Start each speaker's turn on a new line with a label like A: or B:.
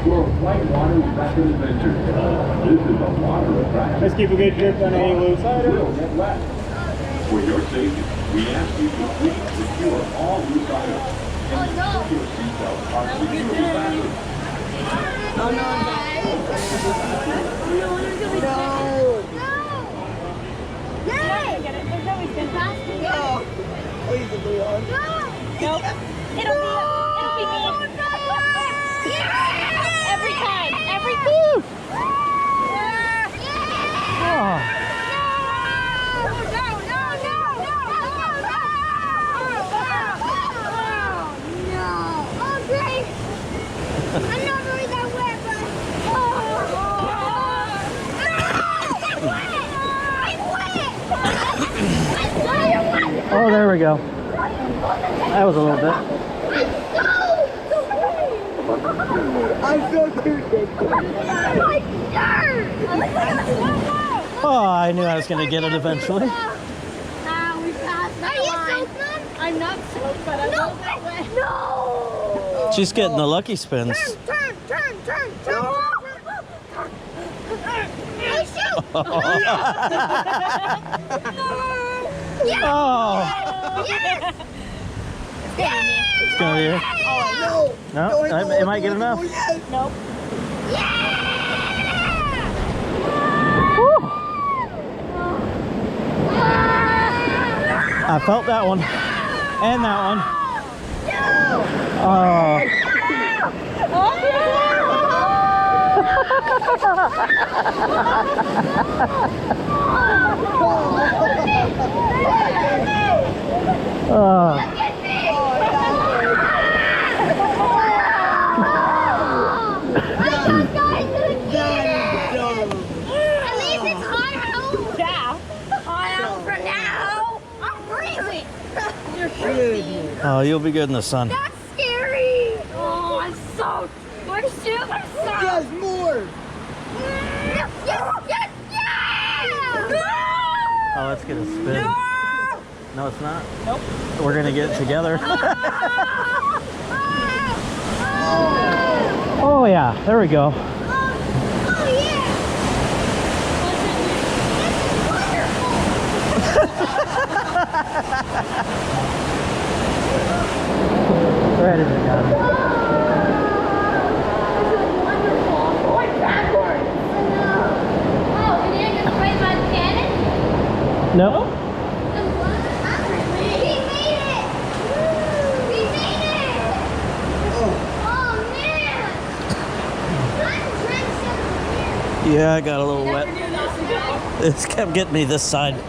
A: Well, whitewater rapid adventure. This is a water attraction.
B: Let's keep a good grip on any loose item.
A: Will get wet. For your safety, we ask you to please secure all loose items. And secure your seatbelt are securely fastened.
C: No. Yay! Get it. There's always been plastic. No.
D: Please, Leon.
C: No. Nope. It'll be me. Yeah! Every time. Every time.
E: Oh.
C: I'm not really that wet, but
E: Oh, there we go. That was a little bit.
D: I'm so thirsty.
E: Oh, I knew I was going to get it eventually.
C: We passed that line. I'm not soaked, but I'm not that wet. No!
E: She's getting the lucky spins.
C: Turn.
E: Oh.
C: Yes!
E: Oh.
C: Yes!
E: It's going to be here.
D: No.
E: No? It might get enough.
C: Nope.
E: Woo. I felt that one. And that one. Oh. Oh.
C: At least it's hot out. Yeah. Hot out for now. I'm freezing. You're freezing.
E: Oh, you'll be good in the sun.
C: That's scary. Oh, I'm soaked. My shoes are soaked.
D: Yes, more.
C: Yes.
E: Oh, let's get a spin.
C: No.
E: No, it's not.
C: Nope.
E: We're going to get it together. Oh, yeah. There we go.
C: Oh, yeah.
E: Where did it go?
C: Going backwards. Oh, we didn't get sprayed by the cannon?
E: No.
C: We made it! We made it! Oh man! I'm drenched over here.
E: Yeah, I got a little wet.
C: Never knew this.
E: It's kept getting me this side.
C: Oh,